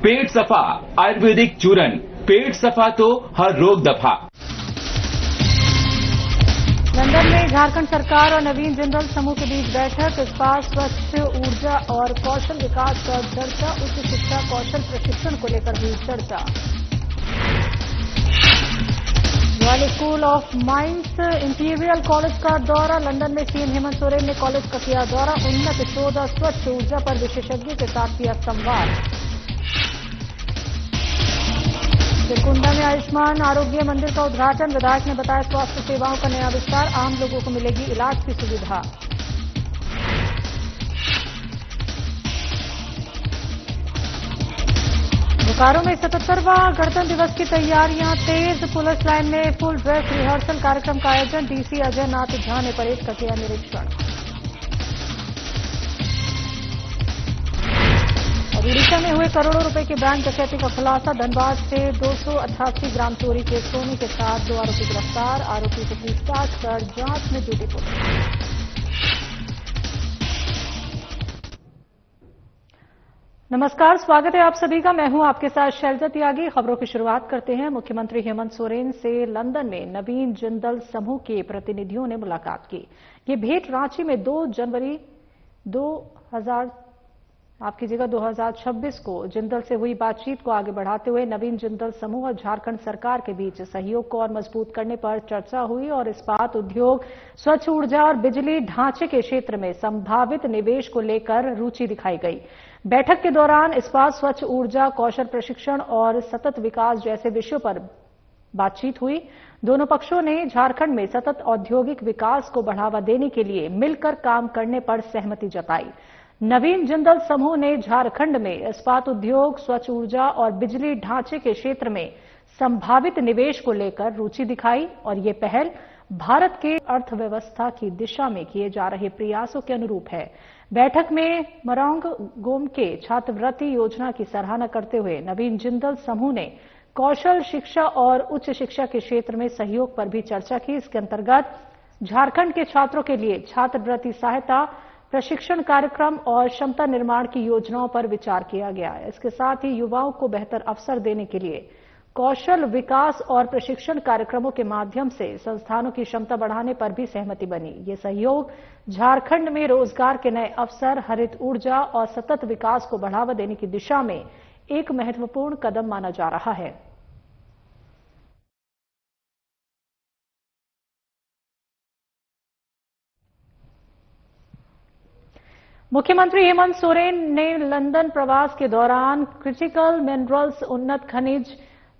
पेट सफा आयुर्वेदिक चूरन, पेट सफा तो हर रोग दफा। लंदन में झारखंड सरकार और नवीन जिंदल समूह के बीच बैठक। इस्पात, स्वच्छ ऊर्जा और कौशल विकास पर चर्चा। उच्च शिक्षा कौशल प्रशिक्षण को लेकर हुई चर्चा। Royal school of mines imperial college का दौरा। लंदन में सीएम हेमंत सोरेन ने कॉलेज का किया दौरा। उन्नत शोध और स्वच्छ ऊर्जा पर विशेषज्ञों के साथ किया संवाद। सिरकुंडा में आयुष्मान आरोग्य मंदिर का उद्घाटन। विधायक ने बताया स्वास्थ्य सेवाओं का नया विस्तार, आम लोगों को मिलेगी इलाज की सुविधा। बोकारो में 77वां गणतंत्र दिवस की तैयारियां तेज। पुलिस लाइन में फुल ड्रेस रिहर्सल कार्यक्रम का आयोजन। डीसी अजय नाथ झा ने परेड का किया निरीक्षण। और उड़ीसा में हुए करोड़ों रुपए के बैंक डकैती का खुलासा। धनबाद से 288 ग्राम चोरी के सोने के साथ 2 आरोपी गिरफ्तार। आरोपी को पूछताछ कर जांच में जुटी पुलिस। नमस्कार, स्वागत है आप सभी का। मैं हूं आपके साथ शैलजा त्यागी। खबरों की शुरुआत करते हैं। मुख्यमंत्री हेमंत सोरेन से लंदन में नवीन जिंदल समूह के प्रतिनिधियों ने मुलाकात की। ये भेंट रांची में 2 जनवरी 2026 को जिंदल से हुई बातचीत को आगे बढ़ाते हुए नवीन जिंदल समूह और झारखंड सरकार के बीच सहयोग को और मजबूत करने पर चर्चा हुई और इस्पात उद्योग, स्वच्छ ऊर्जा और बिजली ढांचे के क्षेत्र में संभावित निवेश को लेकर रुचि दिखाई गई। बैठक के दौरान इस्पात, स्वच्छ ऊर्जा, कौशल प्रशिक्षण और सतत विकास जैसे विषयों पर बातचीत हुई। दोनों पक्षों ने झारखंड में सतत औद्योगिक विकास को बढ़ावा देने के लिए मिलकर काम करने पर सहमति जताई। नवीन जिंदल समूह ने झारखंड में इस्पात उद्योग, स्वच्छ ऊर्जा और बिजली ढांचे के क्षेत्र में संभावित निवेश को लेकर रुचि दिखाई और ये पहल भारत के अर्थव्यवस्था की दिशा में किए जा रहे प्रयासों के अनुरूप है। बैठक में मरौंग गोम के छात्रवृत्ति योजना की सराहना करते हुए नवीन जिंदल समूह ने कौशल शिक्षा और उच्च शिक्षा के क्षेत्र में सहयोग पर भी चर्चा की। इसके अंतर्गत झारखंड के छात्रों के लिए छात्रवृत्ति सहायता, प्रशिक्षण कार्यक्रम और क्षमता निर्माण की योजनाओं पर विचार किया गया है। इसके साथ ही युवाओं को बेहतर अवसर देने के लिए कौशल विकास और प्रशिक्षण कार्यक्रमों के माध्यम से संस्थानों की क्षमता बढ़ाने पर भी सहमति बनी। ये सहयोग झारखंड में रोजगार के नए अवसर, हरित ऊर्जा और सतत विकास को बढ़ावा देने की दिशा में एक महत्वपूर्ण कदम माना जा रहा है। मुख्यमंत्री हेमंत सोरेन ने लंदन प्रवास के दौरान क्रिटिकल मिनरल्स, उन्नत खनिज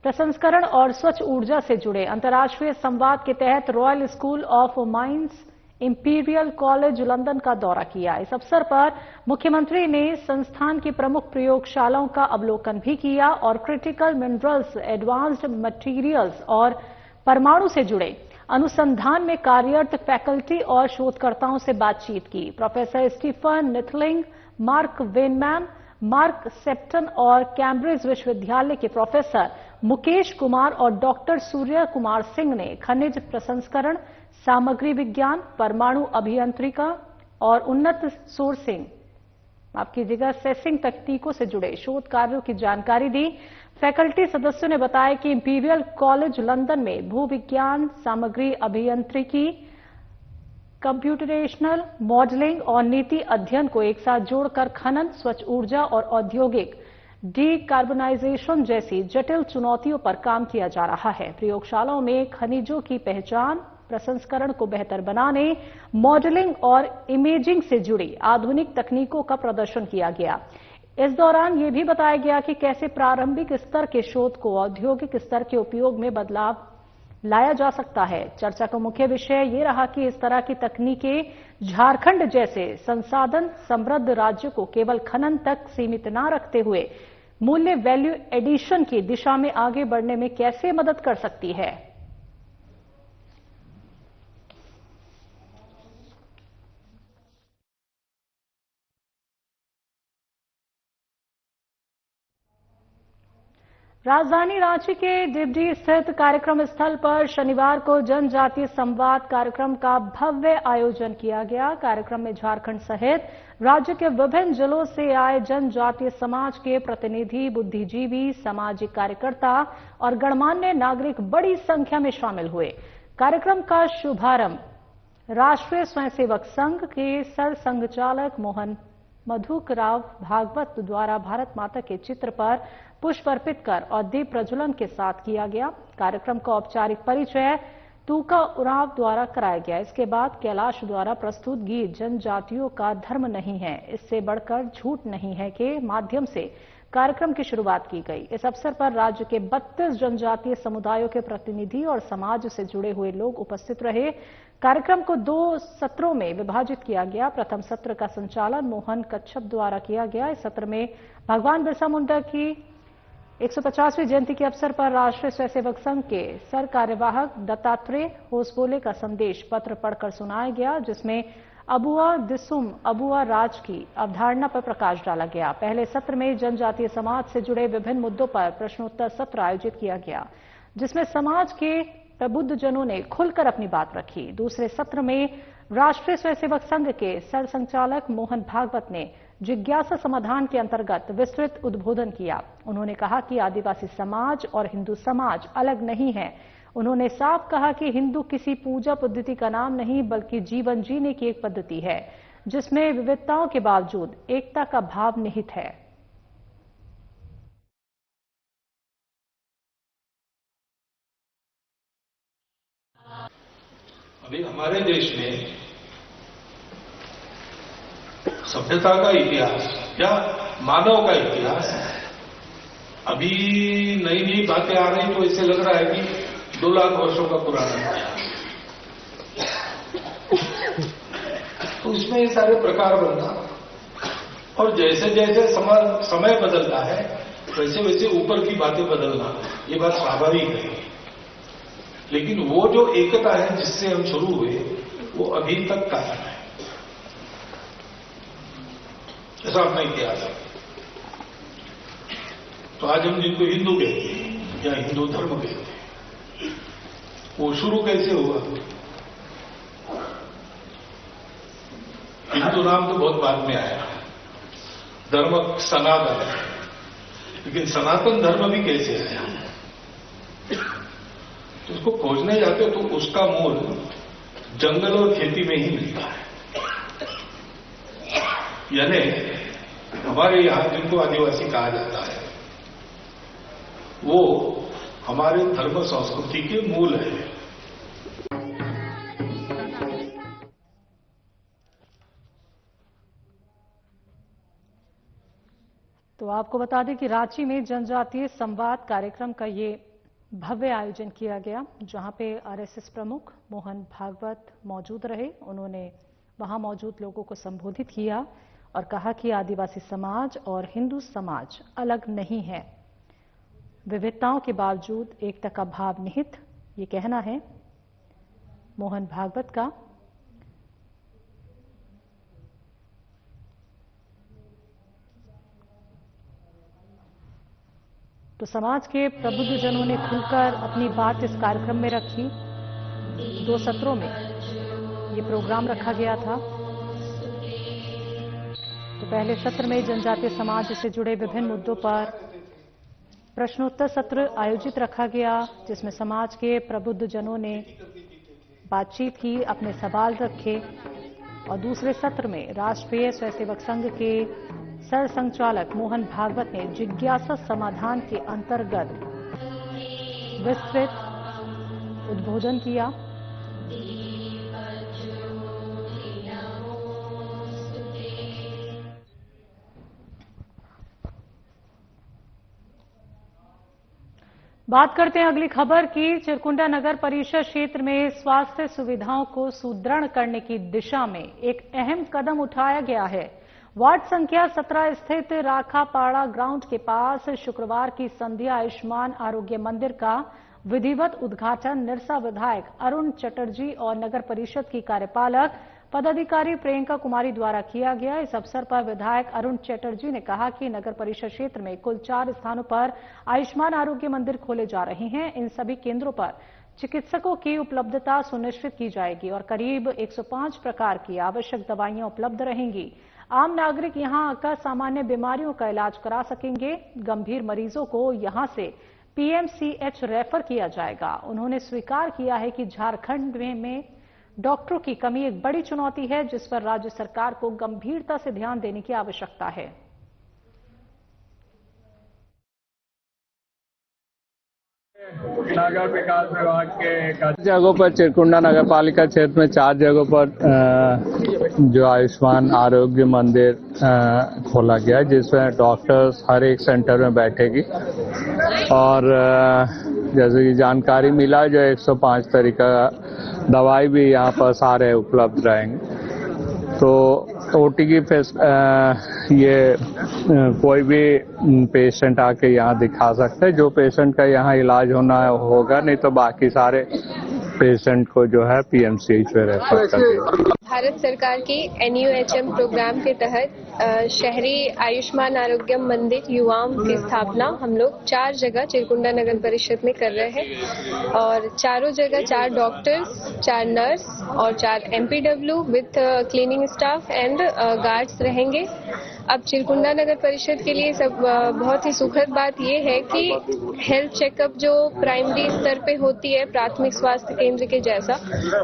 प्रसंस्करण और स्वच्छ ऊर्जा से जुड़े अंतर्राष्ट्रीय संवाद के तहत royal school of mines imperial college London का दौरा किया। इस अवसर पर मुख्यमंत्री ने संस्थान की प्रमुख प्रयोगशालाओं का अवलोकन भी किया और क्रिटिकल मिनरल्स, एडवांस्ड मटेरियल्स और परमाणु से जुड़े अनुसंधान में कार्यरत फैकल्टी और शोधकर्ताओं से बातचीत की। प्रोफेसर स्टीफन निथलिंग, मार्क वेनमैन, मार्क सेप्टन और कैम्ब्रिज विश्वविद्यालय के प्रोफेसर मुकेश कुमार और डॉक्टर सूर्य कुमार सिंह ने खनिज प्रसंस्करण, सामग्री विज्ञान, परमाणु अभियंत्रिका और उन्नत सोर्सिंग सेसिंग तकनीकों से जुड़े शोध कार्यों की जानकारी दी। फैकल्टी सदस्यों ने बताया कि इंपीरियल कॉलेज लंदन में भूविज्ञान, सामग्री अभियंत्रिकी, कंप्यूटेशनल मॉडलिंग और नीति अध्ययन को एक साथ जोड़कर खनन, स्वच्छ ऊर्जा और औद्योगिक डीकार्बोनाइजेशन जैसी जटिल चुनौतियों पर काम किया जा रहा है। प्रयोगशालाओं में खनिजों की पहचान, प्रसंस्करण को बेहतर बनाने, मॉडलिंग और इमेजिंग से जुड़ी आधुनिक तकनीकों का प्रदर्शन किया गया। इस दौरान यह भी बताया गया कि कैसे प्रारंभिक स्तर के शोध को औद्योगिक स्तर के उपयोग में बदलाव लाया जा सकता है। चर्चा का मुख्य विषय ये रहा कि इस तरह की तकनीकें झारखंड जैसे संसाधन समृद्ध राज्य को केवल खनन तक सीमित न रखते हुए मूल्य वैल्यू एडिशन की दिशा में आगे बढ़ने में कैसे मदद कर सकती है। राजधानी रांची के डिबडी स्थित कार्यक्रम स्थल पर शनिवार को जनजातीय संवाद कार्यक्रम का भव्य आयोजन किया गया। कार्यक्रम में झारखंड सहित राज्य के विभिन्न जिलों से आए जनजातीय समाज के प्रतिनिधि, बुद्धिजीवी, सामाजिक कार्यकर्ता और गणमान्य नागरिक बड़ी संख्या में शामिल हुए। कार्यक्रम का शुभारंभ राष्ट्रीय स्वयंसेवक संघ के सरसंघचालक मोहन मधुकराव भागवत द्वारा भारत माता के चित्र पर पुष्प अर्पित कर और दीप प्रज्वलन के साथ किया गया। कार्यक्रम का औपचारिक परिचय तूका उरांव द्वारा कराया गया। इसके बाद कैलाश द्वारा प्रस्तुत गीत जनजातियों का धर्म नहीं है, इससे बढ़कर झूठ नहीं है के माध्यम से कार्यक्रम की शुरुआत की गई। इस अवसर पर राज्य के 32 जनजातीय समुदायों के प्रतिनिधि और समाज से जुड़े हुए लोग उपस्थित रहे। कार्यक्रम को 2 सत्रों में विभाजित किया गया। प्रथम सत्र का संचालन मोहन कच्छप द्वारा किया गया। इस सत्र में भगवान बिरसा मुंडा की 150वीं जयंती के अवसर पर राष्ट्रीय स्वयंसेवक संघ के सर कार्यवाहक दत्तात्रेय होसबोले का संदेश पत्र पढ़कर सुनाया गया, जिसमें अबुआ दिसुम अबुआ राज की अवधारणा पर प्रकाश डाला गया। पहले सत्र में जनजातीय समाज से जुड़े विभिन्न मुद्दों पर प्रश्नोत्तर सत्र आयोजित किया गया, जिसमें समाज के प्रबुद्ध जनों ने खुलकर अपनी बात रखी। दूसरे सत्र में राष्ट्रीय स्वयंसेवक संघ के सरसंघचालक मोहन भागवत ने जिज्ञासा समाधान के अंतर्गत विस्तृत उद्बोधन किया। उन्होंने कहा कि आदिवासी समाज और हिंदू समाज अलग नहीं है। उन्होंने साफ कहा कि हिंदू किसी पूजा पद्धति का नाम नहीं, बल्कि जीवन जीने की एक पद्धति है, जिसमें विविधताओं के बावजूद एकता का भाव निहित है। अभी हमारे देश में सभ्यता का इतिहास या मानव का इतिहास अभी नई नई बातें आ रही तो ऐसे लग रहा है कि 2 लाख वर्षों का पुराना है। तो इसमें ये सारे प्रकार बनना और जैसे जैसे समय बदलता है वैसे वैसे ऊपर की बातें बदलना, ये बात स्वाभाविक है। लेकिन वो जो एकता है जिससे हम शुरू हुए वो अभी तक कायम है, ऐसा अपना इतिहास है। तो आज हम जिनको हिंदू कहते हैं या हिंदू धर्म कहते हैं, वो शुरू कैसे हुआ? हिंदू नाम तो बहुत बाद में आया, धर्म सनातन है, लेकिन सनातन धर्म भी कैसे आया? तो उसको खोजने जाते तो उसका मूल जंगल और खेती में ही मिलता है। यानी हमारे यहां जिनको आदिवासी कहा जाता है वो हमारे धर्म संस्कृति के मूल है। तो आपको बता दें कि रांची में जनजातीय संवाद कार्यक्रम का ये भव्य आयोजन किया गया, जहां पे आरएसएस प्रमुख मोहन भागवत मौजूद रहे। उन्होंने वहां मौजूद लोगों को संबोधित किया और कहा कि आदिवासी समाज और हिंदू समाज अलग नहीं है, विविधताओं के बावजूद एकता का भाव निहित, ये कहना है मोहन भागवत का। तो समाज के प्रबुद्ध जनों ने खुलकर अपनी बात इस कार्यक्रम में रखी। 2 सत्रों में ये प्रोग्राम रखा गया था। तो पहले सत्र में जनजातीय समाज से जुड़े विभिन्न मुद्दों पर प्रश्नोत्तर सत्र आयोजित रखा गया, जिसमें समाज के प्रबुद्ध जनों ने बातचीत की, अपने सवाल रखे। और दूसरे सत्र में राष्ट्रीय स्वयंसेवक संघ के सरसंघचालक मोहन भागवत ने जिज्ञासा समाधान के अंतर्गत विस्तृत उद्बोधन किया। बात करते हैं अगली खबर की। चिरकुंडा नगर परिषद क्षेत्र में स्वास्थ्य सुविधाओं को सुदृढ़ करने की दिशा में एक अहम कदम उठाया गया है। वार्ड संख्या 17 स्थित राखापाड़ा ग्राउंड के पास शुक्रवार की संध्या आयुष्मान आरोग्य मंदिर का विधिवत उद्घाटन निरसा विधायक अरुण चटर्जी और नगर परिषद की कार्यपालक पदाधिकारी प्रियंका कुमारी द्वारा किया गया। इस अवसर पर विधायक अरुण चटर्जी ने कहा कि नगर परिषद क्षेत्र में कुल 4 स्थानों पर आयुष्मान आरोग्य मंदिर खोले जा रहे हैं। इन सभी केंद्रों पर चिकित्सकों की उपलब्धता सुनिश्चित की जाएगी और करीब 105 प्रकार की आवश्यक दवाइयां उपलब्ध रहेंगी। आम नागरिक यहां आकर सामान्य बीमारियों का इलाज करा सकेंगे। गंभीर मरीजों को यहां से पीएमसीएच रेफर किया जाएगा। उन्होंने स्वीकार किया है कि झारखंड में डॉक्टरों की कमी एक बड़ी चुनौती है, जिस पर राज्य सरकार को गंभीरता से ध्यान देने की आवश्यकता है। नगर विकास विभाग के 4 जगहों पर चिरकुंडा नगर पालिका क्षेत्र में 4 जगहों पर जो आयुष्मान आरोग्य मंदिर खोला गया है, जिसमें डॉक्टर्स हर एक सेंटर में बैठेगी और जैसे कि जानकारी मिला जो 105 तरीका दवाई भी यहाँ पर सारे उपलब्ध रहेंगे। तो ओटी की ये कोई भी पेशेंट आके यहाँ दिखा सकते हैं। जो पेशेंट का यहाँ इलाज होना होगा, नहीं तो बाकी सारे पेशेंट को जो है पीएमसीएच में रेफर कर दिया। भारत सरकार की NUHM प्रोग्राम के तहत शहरी आयुष्मान आरोग्य मंदिर युवाओं की स्थापना हम लोग 4 जगह चिरकुंडा नगर परिषद में कर रहे हैं और चारों जगह 4 डॉक्टर्स, 4 नर्स और 4 MPW with cleaning staff and guards रहेंगे। अब चिरकुंडा नगर परिषद के लिए सब बहुत ही सुखद बात ये है कि हेल्थ चेकअप जो प्राइमरी स्तर पे होती है प्राथमिक स्वास्थ्य केंद्र के जैसा,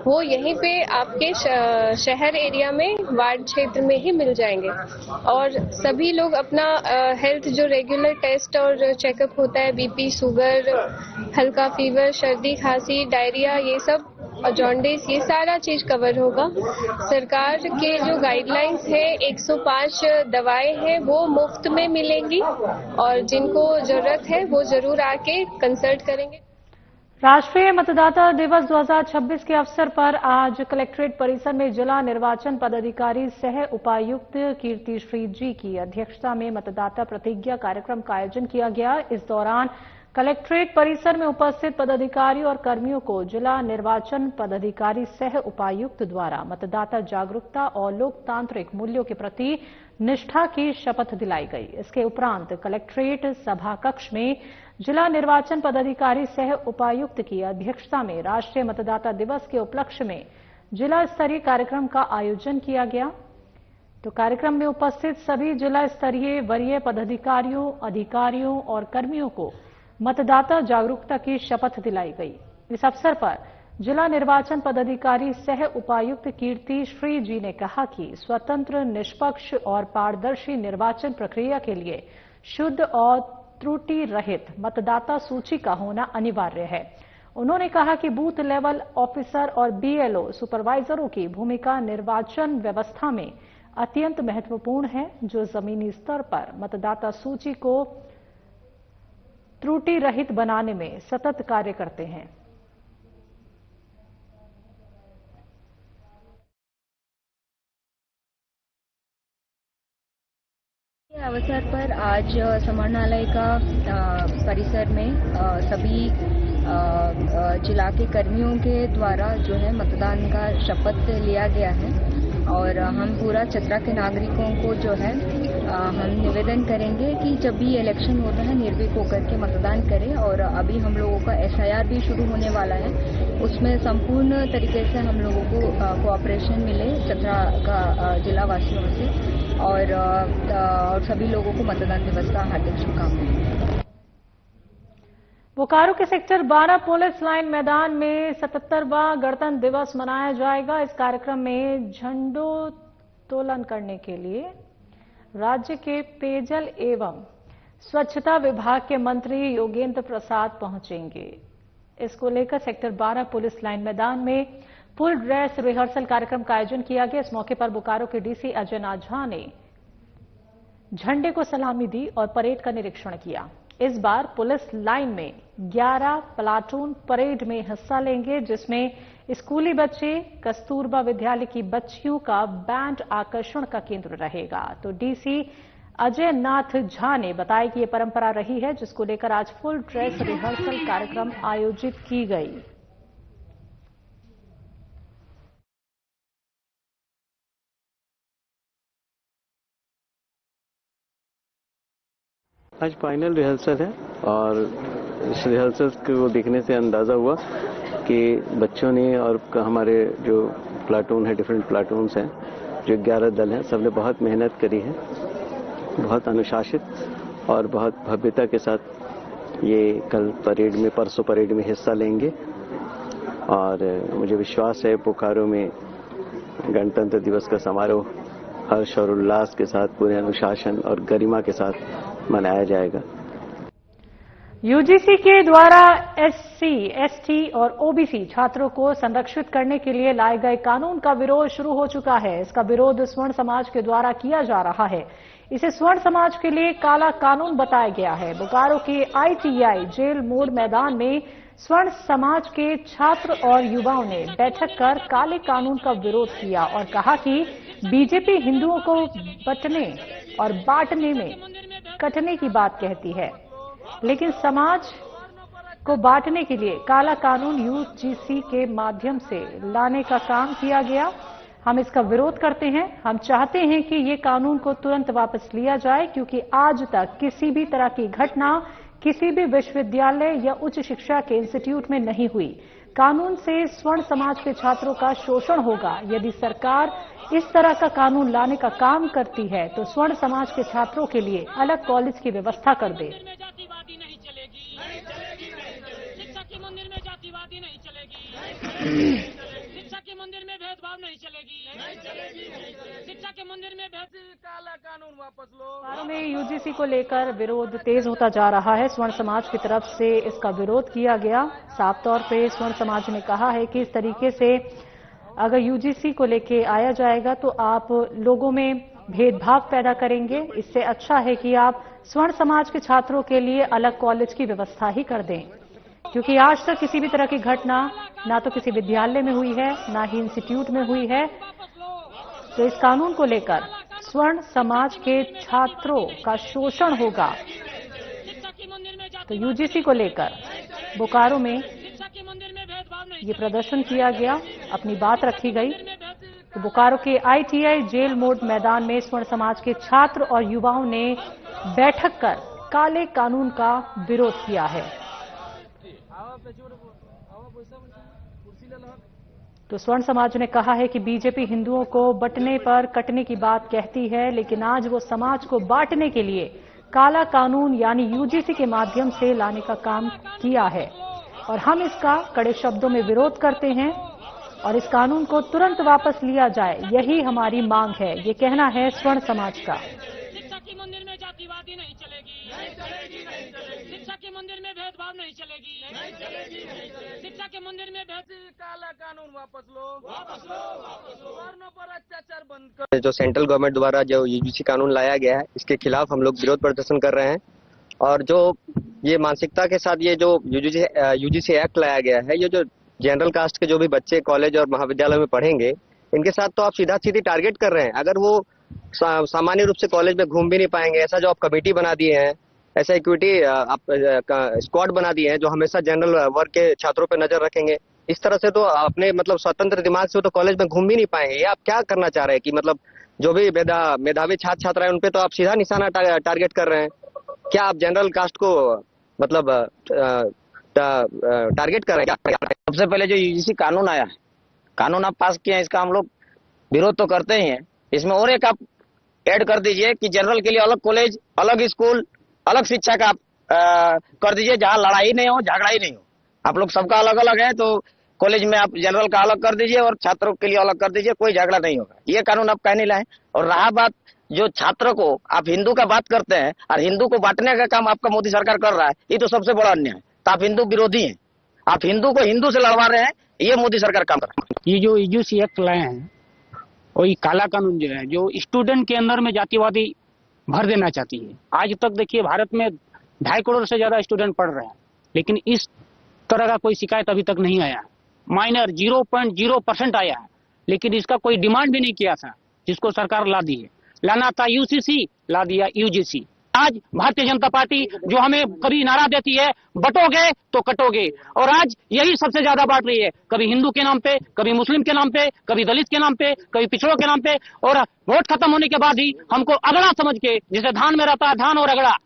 वो यहीं पे आपके शहर एरिया में वार्ड क्षेत्र में ही मिल जाएंगे और सभी लोग अपना हेल्थ जो रेगुलर टेस्ट और चेकअप होता है, बीपी, शुगर, हल्का फीवर, सर्दी, खांसी, डायरिया, ये सब और जॉन्डिस, ये सारा चीज कवर होगा। सरकार के जो गाइडलाइंस है 105 दवाएं हैं वो मुफ्त में मिलेंगी और जिनको जरूरत है वो जरूर आके कंसल्ट करेंगे। राष्ट्रीय मतदाता दिवस 2026 के अवसर पर आज कलेक्ट्रेट परिसर में जिला निर्वाचन पदाधिकारी सह उपायुक्त कीर्ति श्री जी की अध्यक्षता में मतदाता प्रतिज्ञा कार्यक्रम का आयोजन किया गया। इस दौरान कलेक्ट्रेट परिसर में उपस्थित पदाधिकारी और कर्मियों को जिला निर्वाचन पदाधिकारी सह उपायुक्त द्वारा मतदाता जागरूकता और लोकतांत्रिक मूल्यों के प्रति निष्ठा की शपथ दिलाई गई। इसके उपरांत कलेक्ट्रेट सभा कक्ष में जिला निर्वाचन पदाधिकारी सह उपायुक्त की अध्यक्षता में राष्ट्रीय मतदाता दिवस के उपलक्ष्य में जिला स्तरीय कार्यक्रम का आयोजन किया गया। तो कार्यक्रम में उपस्थित सभी जिला स्तरीय वरीय पदाधिकारियों, अधिकारियों और कर्मियों को मतदाता जागरूकता की शपथ दिलाई गई। इस अवसर पर जिला निर्वाचन पदाधिकारी सह उपायुक्त कीर्ति श्री जी ने कहा कि स्वतंत्र, निष्पक्ष और पारदर्शी निर्वाचन प्रक्रिया के लिए शुद्ध और त्रुटि रहित मतदाता सूची का होना अनिवार्य है। उन्होंने कहा कि बूथ लेवल ऑफिसर और BLO सुपरवाइजरों की भूमिका निर्वाचन व्यवस्था में अत्यंत महत्वपूर्ण है, जो जमीनी स्तर पर मतदाता सूची को त्रुटि रहित बनाने में सतत कार्य करते हैं। अवसर पर आज समाहरणालय का परिसर में सभी जिला के कर्मियों के द्वारा जो है मतदान का शपथ लिया गया है और हम पूरा चतरा के नागरिकों को जो है हम निवेदन करेंगे कि जब भी इलेक्शन होता है निर्भीक होकर के मतदान करें और अभी हम लोगों का SIR भी शुरू होने वाला है, उसमें संपूर्ण तरीके से हम लोगों को कोऑपरेशन मिले चतरा का जिला वासियों से और सभी लोगों को मतदान दिवस का हार्दिक शुभकामनाएं। बोकारो के सेक्टर 12 पुलिस लाइन मैदान में 77वां गणतंत्र दिवस मनाया जाएगा। इस कार्यक्रम में झंडोत्तोलन करने के लिए राज्य के पेयजल एवं स्वच्छता विभाग के मंत्री योगेंद्र प्रसाद पहुंचेंगे। इसको लेकर सेक्टर 12 पुलिस लाइन मैदान में फुल ड्रेस रिहर्सल कार्यक्रम का आयोजन किया गया। इस मौके पर बोकारो के DC अजय नाझा ने झंडे को सलामी दी और परेड का निरीक्षण किया। इस बार पुलिस लाइन में 11 प्लाटून परेड में हिस्सा लेंगे, जिसमें स्कूली बच्चे, कस्तूरबा विद्यालय की बच्चियों का बैंड आकर्षण का केंद्र रहेगा। तो DC अजय नाथ झा ने बताया कि ये परंपरा रही है, जिसको लेकर आज फुल ड्रेस रिहर्सल कार्यक्रम आयोजित की गई। आज फाइनल रिहर्सल है और इस रिहर्सल को देखने से अंदाज़ा हुआ कि बच्चों ने और हमारे जो प्लाटून है, डिफरेंट प्लाटून्स हैं, जो 11 दल हैं, सबने बहुत मेहनत करी है, बहुत अनुशासित और बहुत भव्यता के साथ ये कल परेड में, परसों परेड में हिस्सा लेंगे। और मुझे विश्वास है बोकारो में गणतंत्र दिवस का समारोह हर्ष और उल्लास के साथ, पूरे अनुशासन और गरिमा के साथ मनाया जाएगा। यूजीसी के द्वारा एससी, एसटी और ओबीसी छात्रों को संरक्षित करने के लिए लाए गए कानून का विरोध शुरू हो चुका है। इसका विरोध स्वर्ण समाज के द्वारा किया जा रहा है। इसे स्वर्ण समाज के लिए काला कानून बताया गया है। बोकारो के आईटीआई जेल मोड़ मैदान में स्वर्ण समाज के छात्र और युवाओं ने बैठक कर काले कानून का विरोध किया और कहा कि बीजेपी हिंदुओं को बंटने और बांटने में कटने की बात कहती है, लेकिन समाज को बांटने के लिए काला कानून यूजीसी के माध्यम से लाने का काम किया गया। हम इसका विरोध करते हैं। हम चाहते हैं कि ये कानून को तुरंत वापस लिया जाए, क्योंकि आज तक किसी भी तरह की घटना किसी भी विश्वविद्यालय या उच्च शिक्षा के इंस्टीट्यूट में नहीं हुई। कानून से स्वर्ण समाज के छात्रों का शोषण होगा। यदि सरकार इस तरह का कानून लाने का काम करती है तो स्वर्ण समाज के छात्रों के लिए अलग कॉलेज की व्यवस्था कर दे। शिक्षा के मंदिर में जातिवादी नहीं चलेगी, शिक्षा के मंदिर में भेदभाव नहीं चलेगी, शिक्षा के मंदिर में काला कानून वापस लो। बोकारो में यूजीसी को लेकर विरोध तेज होता जा रहा है। स्वर्ण समाज की तरफ से इसका विरोध किया गया। साफ तौर पे स्वर्ण समाज ने कहा है कि इस तरीके से अगर यूजीसी को लेके आया जाएगा तो आप लोगों में भेदभाव पैदा करेंगे। इससे अच्छा है कि आप स्वर्ण समाज के छात्रों के लिए अलग कॉलेज की व्यवस्था ही कर दें, क्योंकि आज तक किसी भी तरह की घटना ना तो किसी विद्यालय में हुई है, ना ही इंस्टीट्यूट में हुई है। तो इस कानून को लेकर स्वर्ण समाज के छात्रों का शोषण होगा। तो यूजीसी को लेकर बोकारो में ये प्रदर्शन किया गया, अपनी बात रखी गई। तो बोकारो के आईटीआई जेल मोड़ मैदान में स्वर्ण समाज के छात्र और युवाओं ने बैठक कर काले कानून का विरोध किया है। तो स्वर्ण समाज ने कहा है कि बीजेपी हिंदुओं को बंटने पर कटने की बात कहती है, लेकिन आज वो समाज को बांटने के लिए काला कानून यानी यूजीसी के माध्यम से लाने का काम किया है और हम इसका कड़े शब्दों में विरोध करते हैं और इस कानून को तुरंत वापस लिया जाए, यही हमारी मांग है। ये कहना है स्वर्ण समाज का। शिक्षा के मंदिर में जातिवादी नहीं चलेगी, शिक्षा के मंदिर में भेदभाव नहीं चलेगी, शिक्षा के मंदिर में काला कानून वापस लो, वर्णों पर अत्याचार बंद करो। जो सेंट्रल गवर्नमेंट द्वारा जो यूजीसी कानून लाया गया है, इसके खिलाफ हम लोग विरोध प्रदर्शन कर रहे हैं। और जो ये मानसिकता के साथ ये जो यूजीसी एक्ट लाया गया है, ये जो जनरल कास्ट के जो भी बच्चे कॉलेज और महाविद्यालय में पढ़ेंगे, इनके साथ तो आप सीधा सीधी टारगेट कर रहे हैं। अगर वो सामान्य रूप से कॉलेज में घूम भी नहीं पाएंगे, ऐसा जो आप कमेटी बना दिए हैं, ऐसा इक्विटी आप स्क्वाड बना दिए हैं जो हमेशा जनरल वर्ग के छात्रों पर नजर रखेंगे, इस तरह से तो अपने मतलब स्वतंत्र दिमाग से तो कॉलेज में घूम भी नहीं पाएंगे। ये आप क्या करना चाह रहे हैं कि मतलब जो भी मेधावी छात्र छात्राएं उन पे तो आप सीधा निशाना टारगेट कर रहे हैं। क्या आप जनरल कास्ट को मतलब टारगेट कर रहे हैं? सबसे पहले जो यूजीसी कानून आया है, कानून आप पास किए हैं, इसका हम लोग विरोध तो करते ही हैं। इसमें और एक आप ऐड कर दीजिए कि जनरल के लिए अलग कॉलेज, अलग स्कूल, अलग शिक्षा का आप कर दीजिए, जहाँ लड़ाई नहीं हो, झगड़ा ही नहीं हो। आप लोग सबका अलग अलग है तो कॉलेज में आप जनरल का अलग कर दीजिए और छात्रों के लिए अलग कर दीजिए, कोई झगड़ा नहीं होगा। ये कानून आप कह नहीं लाए। और रहा बात जो छात्रों को आप हिंदू का बात करते हैं और हिंदू को बांटने का काम आपका मोदी सरकार कर रहा है, ये तो सबसे बड़ा अन्याय है। तो आप हिंदू विरोधी हैं, आप हिंदू को हिंदू से लड़वा रहे हैं, ये मोदी सरकार काम कर रहा है। ये जो यूजीसी एक्ट लाए हैं और ये काला कानून जो है, जो स्टूडेंट के अंदर में जातिवादी भर देना चाहती है। आज तक देखिए भारत में 2.5 करोड़ से ज्यादा स्टूडेंट पढ़ रहे हैं, लेकिन इस तरह का कोई शिकायत अभी तक नहीं आया। माइनर 0.0% आया है, लेकिन इसका कोई डिमांड भी नहीं किया था, जिसको सरकार ला दी है। लाना था यूसीसी, ला दिया यूजीसी। आज भारतीय जनता पार्टी जो हमें कभी नारा देती है बटोगे तो कटोगे, और आज यही सबसे ज्यादा बांट रही है, कभी हिंदू के नाम पे, कभी मुस्लिम के नाम पे, कभी दलित के नाम पे, कभी पिछड़ों के नाम पे। और वोट खत्म होने के बाद ही हमको अगड़ा समझ के, जिसे धान में रहता है धान और अगड़ा,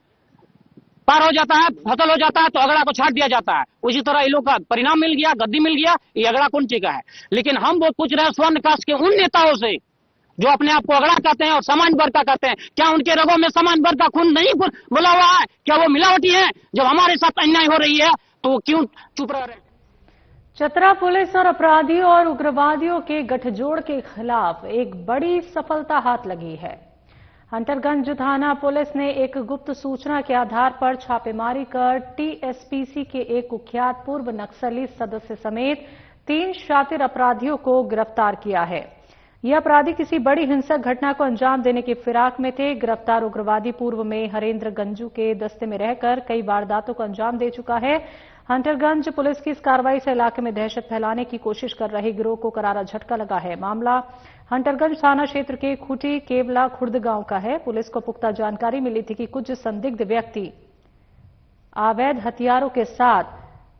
पार हो जाता है, फसल हो जाता है तो अगड़ा को छाट दिया जाता है। उसी तरह इन लोग का परिणाम मिल गया, गद्दी मिल गया, ये अगड़ा कौन चीज का है। लेकिन हम वो पूछ रहे हैं स्वर्ण कास्ट के उन नेताओं से जो अपने आप को अगड़ा कहते हैं और सामान्य वर्ग का कहते हैं, क्या उनके रगों में सामान्य वर्ग का खून नहीं बोला हुआ है? क्या वो मिलावटी है? जब हमारे साथ अन्याय हो रही है तो क्यों चुप रह रहे हैं? चतरा पुलिस और अपराधियों और उग्रवादियों के गठजोड़ के खिलाफ एक बड़ी सफलता हाथ लगी है। हंटरगंज थाना पुलिस ने एक गुप्त सूचना के आधार पर छापेमारी कर टीएसपीसी के एक कुख्यात पूर्व नक्सली सदस्य समेत 3 शातिर अपराधियों को गिरफ्तार किया है। ये अपराधी किसी बड़ी हिंसक घटना को अंजाम देने की फिराक में थे। गिरफ्तार उग्रवादी पूर्व में हरेंद्र गंजू के दस्ते में रहकर कई वारदातों को अंजाम दे चुका है। हंटरगंज पुलिस की इस कार्रवाई से इलाके में दहशत फैलाने की कोशिश कर रहे गिरोह को करारा झटका लगा है। मामला हंटरगंज थाना क्षेत्र के खूटी केवला खुर्द गांव का है। पुलिस को पुख्ता जानकारी मिली थी कि कुछ संदिग्ध व्यक्ति अवैध हथियारों के साथ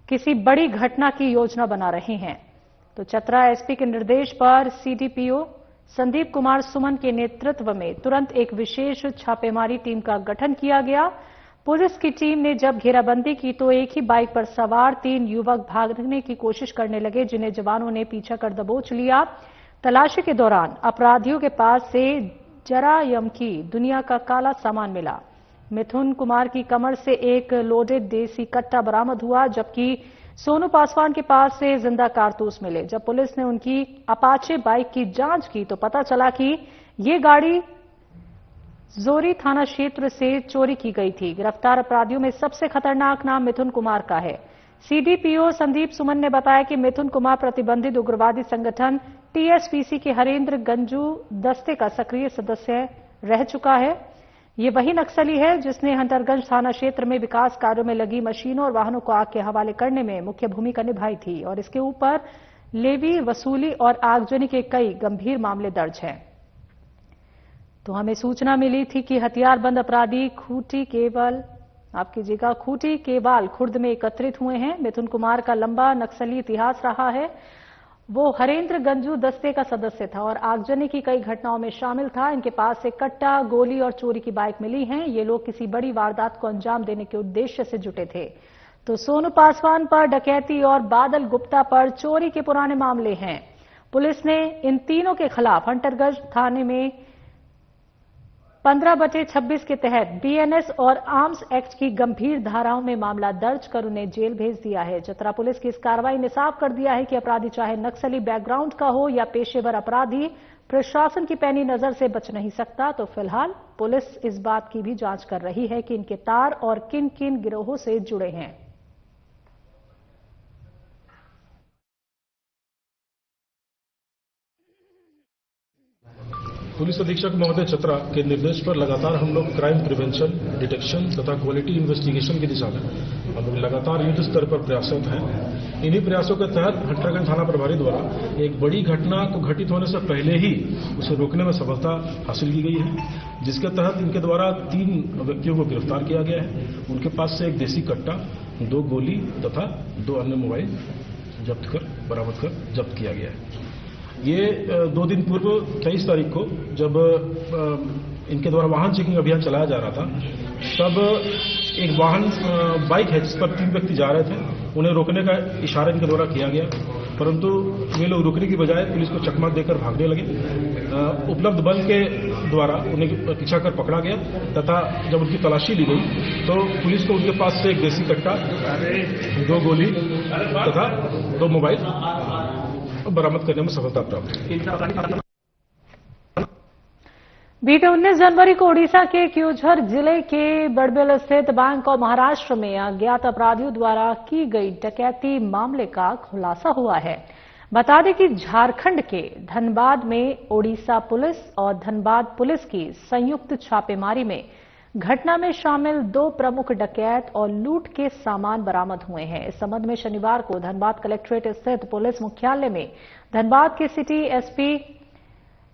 किसी बड़ी घटना की योजना बना रहे हैं। तो चतरा एसपी के निर्देश पर सीडीपीओ संदीप कुमार सुमन के नेतृत्व में तुरंत एक विशेष छापेमारी टीम का गठन किया गया। पुलिस की टीम ने जब घेराबंदी की तो एक ही बाइक पर सवार 3 युवक भागने की कोशिश करने लगे, जिन्हें जवानों ने पीछा कर दबोच लिया। तलाशी के दौरान अपराधियों के पास से जरायम की दुनिया का काला सामान मिला। मिथुन कुमार की कमर से एक लोडेड देसी कट्टा बरामद हुआ, जबकि सोनू पासवान के पास से जिंदा कारतूस मिले। जब पुलिस ने उनकी अपाचे बाइक की जांच की तो पता चला कि ये गाड़ी जोरी थाना क्षेत्र से चोरी की गई थी। गिरफ्तार अपराधियों में सबसे खतरनाक नाम मिथुन कुमार का है। सीडीपीओ संदीप सुमन ने बताया कि मिथुन कुमार प्रतिबंधित उग्रवादी संगठन टीएसपीसी के हरेंद्र गंजू दस्ते का सक्रिय सदस्य रह चुका है। ये वही नक्सली है जिसने हंटरगंज थाना क्षेत्र में विकास कार्यों में लगी मशीनों और वाहनों को आग के हवाले करने में मुख्य भूमिका निभाई थी और इसके ऊपर लेवी वसूली और आगजनी के कई गंभीर मामले दर्ज हैं। तो हमें सूचना मिली थी कि हथियारबंद अपराधी खूटी केवाल खुर्द में एकत्रित हुए हैं। मिथुन कुमार का लंबा नक्सली इतिहास रहा है। वो हरेंद्र गंजू दस्ते का सदस्य था और आगजनी की कई घटनाओं में शामिल था। इनके पास से कट्टा, गोली और चोरी की बाइक मिली हैं। ये लोग किसी बड़ी वारदात को अंजाम देने के उद्देश्य से जुटे थे। तो सोनू पासवान पर डकैती और बादल गुप्ता पर चोरी के पुराने मामले हैं। पुलिस ने इन तीनों के खिलाफ हंटरगंज थाने में 15/26 के तहत बीएनएस और आर्म्स एक्ट की गंभीर धाराओं में मामला दर्ज कर उन्हें जेल भेज दिया है। चतरा पुलिस की इस कार्रवाई ने साफ कर दिया है कि अपराधी चाहे नक्सली बैकग्राउंड का हो या पेशेवर अपराधी, प्रशासन की पैनी नजर से बच नहीं सकता। तो फिलहाल पुलिस इस बात की भी जांच कर रही है कि इनके तार और किन किन गिरोहों से जुड़े हैं। पुलिस अधीक्षक महोदय चतरा के निर्देश पर लगातार हम लोग क्राइम प्रिवेंशन, डिटेक्शन तथा क्वालिटी इन्वेस्टिगेशन की दिशा में हम लोग लगातार युद्ध स्तर पर प्रयासरत हैं। इन्हीं प्रयासों के तहत हंटरगंज थाना प्रभारी द्वारा एक बड़ी घटना को घटित होने से पहले ही उसे रोकने में सफलता हासिल की गई है, जिसके तहत इनके द्वारा 3 व्यक्तियों को गिरफ्तार किया गया है। उनके पास से एक देसी कट्टा, 2 गोली तथा 2 अन्य मोबाइल बरामद कर जब्त किया गया है। ये 2 दिन पूर्व 23 तारीख को जब इनके द्वारा वाहन चेकिंग अभियान चलाया जा रहा था, तब एक वाहन बाइक है जिस पर 3 व्यक्ति जा रहे थे। उन्हें रोकने का इशारा इनके द्वारा किया गया, परंतु वे लोग रुकने की बजाय पुलिस को चकमा देकर भागने लगे। उपलब्ध बल के द्वारा उन्हें पीछा कर पकड़ा गया तथा जब उनकी तलाशी ली गई तो पुलिस को उनके पास से एक देसी कट्टा, 2 गोली तथा 2 मोबाइल बरामद करने में सफलता प्राप्त। बीते 19 जनवरी को ओडिशा के क्योझर जिले के बड़बिल स्थित बैंक ऑफ महाराष्ट्र में अज्ञात अपराधियों द्वारा की गई डकैती मामले का खुलासा हुआ है। बता दें कि झारखंड के धनबाद में ओडिशा पुलिस और धनबाद पुलिस की संयुक्त छापेमारी में घटना में शामिल 2 प्रमुख डकैत और लूट के सामान बरामद हुए हैं। इस संबंध में शनिवार को धनबाद कलेक्ट्रेट स्थित पुलिस मुख्यालय में धनबाद के सिटी एसपी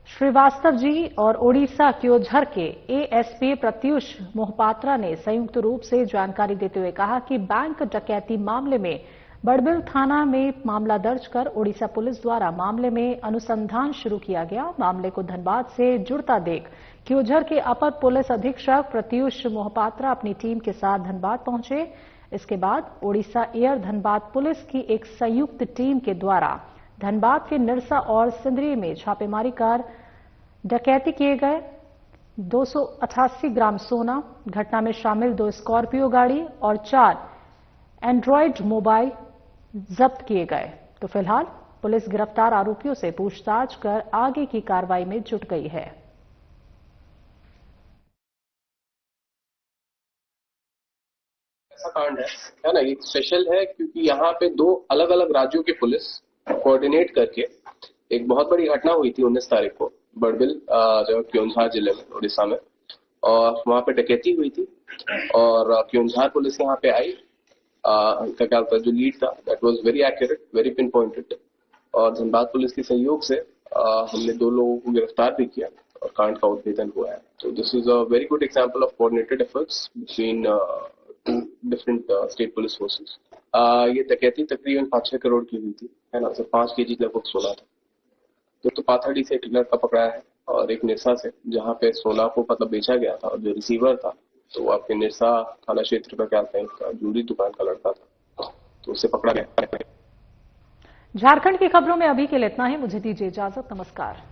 श्रीवास्तव जी और ओडिशा क्योझर के एएसपी प्रत्युष मोहपात्रा ने संयुक्त रूप से जानकारी देते हुए कहा कि बैंक डकैती मामले में बड़बिल थाना में मामला दर्ज कर ओडिशा पुलिस द्वारा मामले में अनुसंधान शुरू किया गया। मामले को धनबाद से जुड़ता देख क्योझर के अपर पुलिस अधीक्षक प्रत्युष मोहपात्रा अपनी टीम के साथ धनबाद पहुंचे। इसके बाद ओडिशा एयर धनबाद पुलिस की एक संयुक्त टीम के द्वारा धनबाद के निरसा और सिंदरी में छापेमारी कर डकैती किए गए। 288 ग्राम सोना, घटना में शामिल 2 स्कॉर्पियो गाड़ी और 4 एंड्रॉयड मोबाइल जब्त किए गए। तो फिलहाल पुलिस गिरफ्तार आरोपियों से पूछताछ कर आगे की कार्रवाई में जुट गई है। ऐसा कांड है ना, ये स्पेशल है क्योंकि यहाँ पे 2 अलग अलग राज्यों की पुलिस कोऑर्डिनेट करके एक बहुत बड़ी घटना हुई थी 19 तारीख को बड़बिल जो क्योंझार जिले में उड़ीसा में, और वहां पे डकैती हुई थी और क्योंझार पुलिस यहाँ पे आई। उनका क्या होता है, जो लीड था that was very accurate, very pin pointed, और धनबाद पुलिस के सहयोग से हमने 2 लोगों को गिरफ्तार भी किया और कांड का उद्भेदन हुआ है। तो this is a very good example of coordinated efforts between 2 different state police forces. ये डकैती तकरीबन 5-6 करोड़ की हुई थी, है ना, सिर्फ 5 केजी लगभग सोना था। तो पाथरडी से एक लड़का पकड़ा है और एक निरसा से, जहाँ पे सोना को मतलब बेचा गया था, और जो रिसीवर था तो वो आपके निरसा थाना क्षेत्र का क्या कहते हैं ज्वेलरी दुकान का लड़का था, तो उसे पकड़ा गया। झारखंड की खबरों में अभी के लिए इतना ही। मुझे दीजिए इजाजत। नमस्कार।